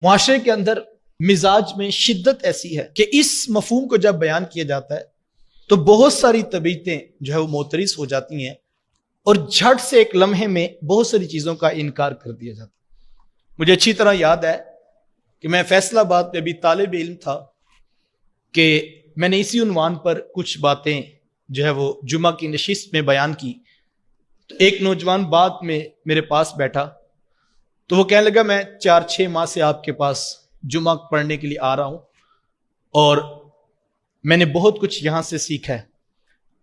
معاشرے کے اندر مزاج میں شدت ایسی ہے کہ اس مفہوم کو جب بیان کیا جاتا ہے تو بہت ساری طبیعتیں جو ہے وہ معترض ہو جاتی ہیں اور جھٹ سے ایک لمحے میں بہت ساری چیزوں کا انکار کر دیا جاتا ہے۔ مجھے اچھی طرح یاد ہے کہ میں فیصل آباد میں ابھی طالب علم تھا کہ میں نے اسی عنوان پر کچھ باتیں جو ہے وہ جمعہ کی نشست میں بیان کی، تو ایک نوجوان بعد میں میرے پاس بیٹھا تو وہ کہنے لگا میں 4-6 ماہ سے آپ کے پاس جمعہ پڑھنے کے لیے آ رہا ہوں اور میں نے بہت کچھ یہاں سے سیکھا ہے،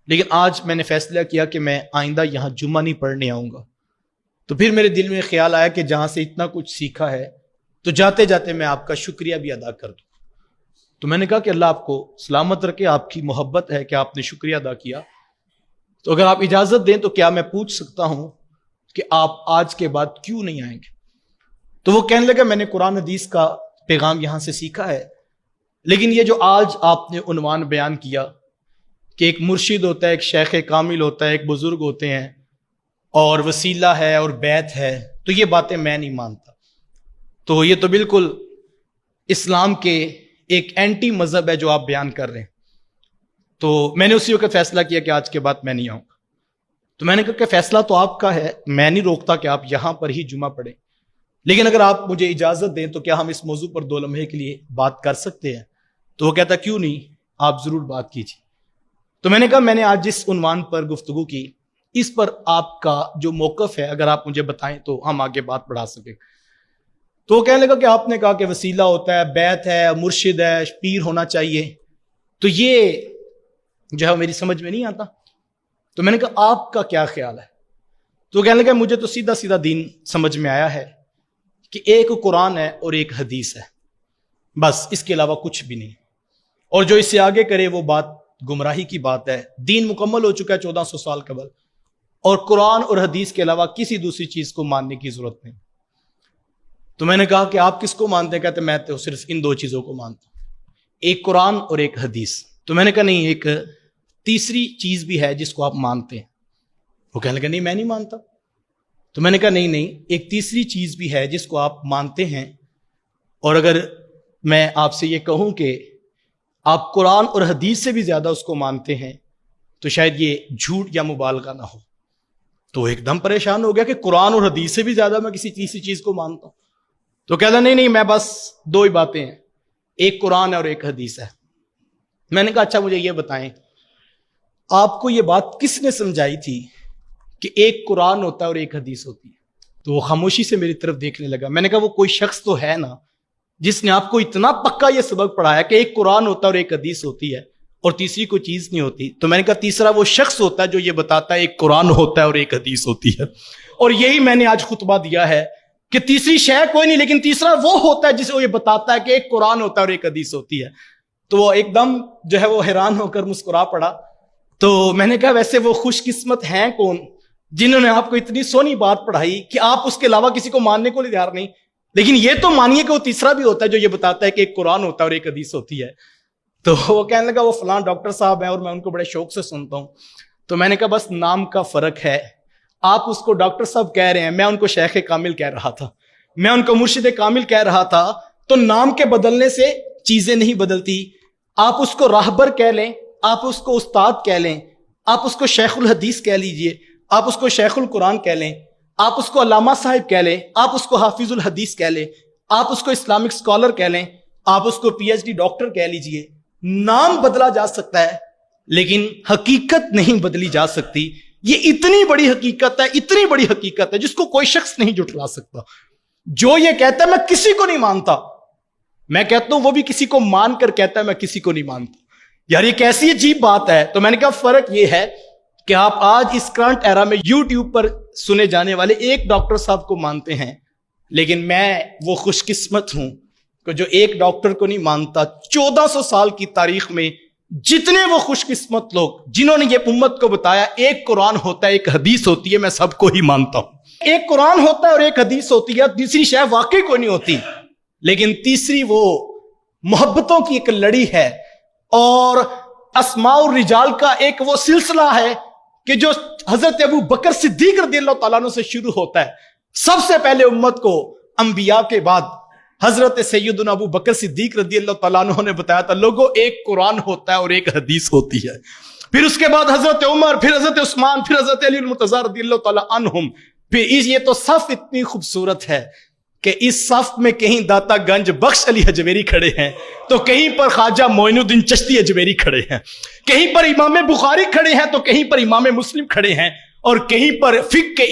لیکن آج میں نے فیصلہ کیا کہ میں آئندہ یہاں جمعہ نہیں پڑھنے آؤں گا۔ تو پھر میرے دل میں خیال آیا کہ جہاں سے اتنا کچھ سیکھا ہے تو جاتے جاتے میں آپ کا شکریہ بھی ادا کر دوں۔ تو میں نے کہا کہ اللہ آپ کو سلامت رکھے، آپ کی محبت ہے کہ آپ نے شکریہ ادا کیا، تو اگر آپ اجازت دیں تو کیا میں پوچھ سکتا ہوں کہ آپ آج کے بعد کیوں نہیں آئیں گے؟ تو وہ کہنے لگا میں نے قرآن حدیث کا پیغام یہاں سے سیکھا ہے، لیکن یہ جو آج آپ نے عنوان بیان کیا کہ ایک مرشد ہوتا ہے، ایک شیخ کامل ہوتا ہے، ایک بزرگ ہوتے ہیں اور وسیلہ ہے اور بیت ہے، تو یہ باتیں میں نہیں مانتا۔ تو یہ تو بالکل اسلام کے ایک اینٹی مذہب ہے جو آپ بیان کر رہے ہیں۔ تو میں نے اسی وقت فیصلہ کیا کہ آج کے بعد میں نہیں آؤں گا۔ تو میں نے کہا کہ فیصلہ تو آپ کا ہے، میں نہیں روکتا کہ آپ یہاں پر ہی جمعہ پڑھیں، لیکن اگر آپ مجھے اجازت دیں تو کیا ہم اس موضوع پر 2 لمحے کے لیے بات کر سکتے ہیں؟ تو وہ کہتا کیوں نہیں، آپ ضرور بات کیجیے۔ تو میں نے کہا میں نے آج جس عنوان پر گفتگو کی اس پر آپ کا جو موقف ہے اگر آپ مجھے بتائیں تو ہم آگے بات بڑھا سکیں۔ تو وہ کہنے لگا کہ آپ نے کہا کہ وسیلہ ہوتا ہے، بیت ہے، مرشد ہے، پیر ہونا چاہیے، تو یہ جو ہے میری سمجھ میں نہیں آتا۔ تو میں نے کہا آپ کا کیا خیال ہے؟ تو وہ کہنے لگا مجھے تو سیدھا سیدھا دین سمجھ میں آیا ہے کہ ایک قرآن ہے اور ایک حدیث ہے، بس اس کے علاوہ کچھ بھی نہیں، اور جو اس سے آگے کرے وہ بات گمراہی کی بات ہے۔ دین مکمل ہو چکا ہے 1400 سال قبل، اور قرآن اور حدیث کے علاوہ کسی دوسری چیز کو ماننے کی ضرورت نہیں۔ تو میں نے کہا کہ آپ کس کو مانتے ہیں؟ کہتے میں تو صرف ان 2 چیزوں کو مانتا ہوں، ایک قرآن اور ایک حدیث۔ تو میں نے کہا نہیں، ایک تیسری چیز بھی ہے جس کو آپ مانتے ہیں۔ وہ کہنے لگا نہیں میں نہیں مانتا۔ تو میں نے کہا نہیں، ایک تیسری چیز بھی ہے جس کو آپ مانتے ہیں، اور اگر میں آپ سے یہ کہوں کہ آپ قرآن اور حدیث سے بھی زیادہ اس کو مانتے ہیں تو شاید یہ جھوٹ یا مبالغہ نہ ہو۔ تو ایک دم پریشان ہو گیا کہ قرآن اور حدیث سے بھی زیادہ میں کسی تیسری چیز کو مانتا ہوں۔ تو کہتا نہیں میں بس 2 ہی باتیں ہیں، ایک قرآن ہے اور ایک حدیث ہے۔ میں نے کہا اچھا مجھے یہ بتائیں آپ کو یہ بات کس نے سمجھائی تھی کہ ایک قرآن ہوتا ہے اور ایک حدیث ہوتی ہے؟ تو وہ خاموشی سے میری طرف دیکھنے لگا۔ میں نے کہا وہ کوئی شخص تو ہے نا جس نے آپ کو اتنا پکا یہ سبق پڑھایا کہ ایک قرآن ہوتا ہے اور ایک حدیث ہوتی ہے اور تیسری کوئی چیز نہیں ہوتی۔ تو میں نے کہا تیسرا وہ شخص ہوتا ہے جو یہ بتاتا ہے ایک قرآن ہوتا ہے اور ایک حدیث ہوتی ہے، اور یہی میں نے آج خطبہ دیا ہے کہ تیسری شے کوئی نہیں، لیکن تیسرا وہ ہوتا ہے جسے وہ یہ بتاتا ہے کہ ایک قرآن ہوتا ہے اور ایک حدیث ہوتی ہے۔ تو وہ ایک دم جو ہے وہ حیران ہو کر مسکرا پڑا۔ تو میں نے کہا ویسے وہ خوش قسمت ہیں کون جنہوں نے آپ کو اتنی سونی بات پڑھائی کہ آپ اس کے علاوہ کسی کو ماننے کو تیار نہیں، لیکن یہ تو مانیے کہ وہ تیسرا بھی ہوتا ہے جو یہ بتاتا ہے کہ ایک قرآن ہوتا ہے اور ایک حدیث ہوتی ہے۔ تو وہ کہنے لگا وہ فلاں ڈاکٹر صاحب ہیں اور میں ان کو بڑے شوق سے سنتا ہوں۔ تو میں نے کہا بس نام کا فرق ہے، آپ اس کو ڈاکٹر صاحب کہہ رہے ہیں، میں ان کو شیخ کامل کہہ رہا تھا، میں ان کو مرشد کامل کہہ رہا تھا۔ تو نام کے بدلنے سے چیزیں نہیں بدلتی۔ آپ اس کو راہبر کہہ لیں، آپ اس کو استاد کہہ لیں، آپ اس کو شیخ الحدیث کہہ لیجئے، آپ اس کو شیخ القرآن کہہ لیں، آپ اس کو علامہ صاحب کہہ لیں، آپ اس کو حافظ الحدیث کہہ لیں، آپ اس کو اسلامک اسکالر کہہ لیں، آپ اس کو PhD ڈاکٹر کہہ لیجئے۔ نام بدلا جا سکتا ہے لیکن حقیقت نہیں بدلی جا سکتی۔ یہ اتنی بڑی حقیقت ہے، اتنی بڑی حقیقت ہے جس کو کوئی شخص نہیں جھٹلا سکتا۔ جو یہ کہتا ہے میں کسی کو نہیں مانتا، میں کہتا ہوں وہ بھی کسی کو مان کر کہتا ہے میں کسی کو نہیں مانتا، یار یہ کیسی عجیب بات ہے۔ تو میں نے کہا فرق یہ ہے کہ آپ آج اس کرنٹ ایرا میں YouTube پر سنے جانے والے ایک ڈاکٹر صاحب کو مانتے ہیں، لیکن میں وہ خوش قسمت ہوں کہ جو ایک ڈاکٹر کو نہیں مانتا۔ 1400 سال کی تاریخ میں جتنے وہ خوش قسمت لوگ جنہوں نے یہ امت کو بتایا ایک قرآن ہوتا ہے ایک حدیث ہوتی ہے، میں سب کو ہی مانتا ہوں۔ ایک قرآن ہوتا ہے اور ایک حدیث ہوتی ہے، تیسری شے واقعی کوئی نہیں ہوتی، لیکن تیسری وہ محبتوں کی ایک لڑی ہے، اور اسماء الرجال کا ایک وہ سلسلہ ہے کہ جو حضرت ابو بکر صدیق رضی اللہ تعالیٰ عنہ سے شروع ہوتا ہے۔ سب سے پہلے امت کو انبیاء کے بعد حضرت سیدنا ابو بکر صدیق رضی اللہ تعالیٰ عنہ نے بتایا تھا لوگوں ایک قرآن ہوتا ہے اور ایک حدیث ہوتی ہے. پھر اس کے بعد حضرت عمر، پھر حضرت عثمان، پھر حضرت علی المرتضیٰ رضی اللہ تعالیٰ عنہم. پھر یہ تو صف اتنی خوبصورت ہے کہ اس صف میں کہیں داتا گنج بخش علی حجویری کھڑے ہیں تو کہیں پر خواجہ معین الدین چشتی حجویری کھڑے ہیں، کہیں پر امام بخاری کھڑے ہیں تو کہیں پر امام مسلم کھڑے ہیں، اور کہیں پر فقہ کے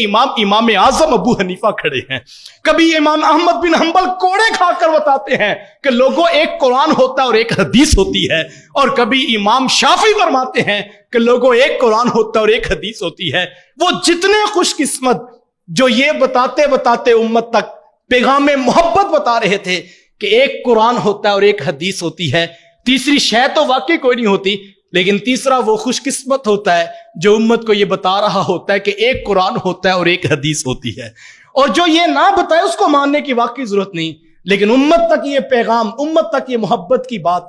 امام اعظم ابو حنیفہ کھڑے ہیں. کبھی امام احمد بن حنبل کوڑے کھا کر بتاتے ہیں کہ لوگوں ایک قرآن ہوتا ہے اور ایک حدیث ہوتی ہے، اور کبھی امام شافعی فرماتے ہیں کہ لوگوں ایک قرآن ہوتا ہے اور ایک حدیث ہوتی ہے. وہ جتنے خوش قسمت جو یہ بتاتے بتاتے امت تک پیغام محبت بتا رہے تھے کہ ایک قرآن ہوتا ہے اور ایک حدیث ہوتی ہے، تیسری شے تو واقعی کوئی نہیں ہوتی، لیکن تیسرا وہ خوش قسمت ہوتا ہے جو امت کو یہ بتا رہا ہوتا ہے کہ ایک قرآن ہوتا ہے اور ایک حدیث ہوتی ہے. اور جو یہ نہ بتائے اس کو ماننے کی واقعی ضرورت نہیں، لیکن امت تک یہ پیغام، امت تک یہ محبت کی بات،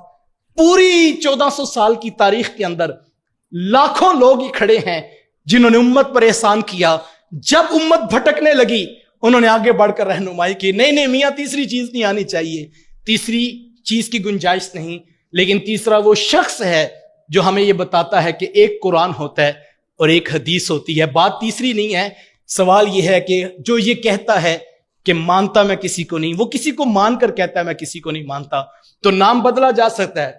پوری 1400 سال کی تاریخ کے اندر لاکھوں لوگ ہی کھڑے ہیں جنہوں نے امت پر احسان کیا. جب امت بھٹکنے لگی انہوں نے آگے بڑھ کر رہنمائی کی، نہیں میاں تیسری چیز نہیں آنی چاہیے، تیسری چیز کی گنجائش نہیں، لیکن تیسرا وہ شخص ہے جو ہمیں یہ بتاتا ہے کہ ایک قرآن ہوتا ہے اور ایک حدیث ہوتی ہے. بات تیسری نہیں ہے، سوال یہ ہے کہ جو یہ کہتا ہے کہ مانتا میں کسی کو نہیں، وہ کسی کو مان کر کہتا ہے میں کسی کو نہیں مانتا، تو نام بدلا جا سکتا ہے،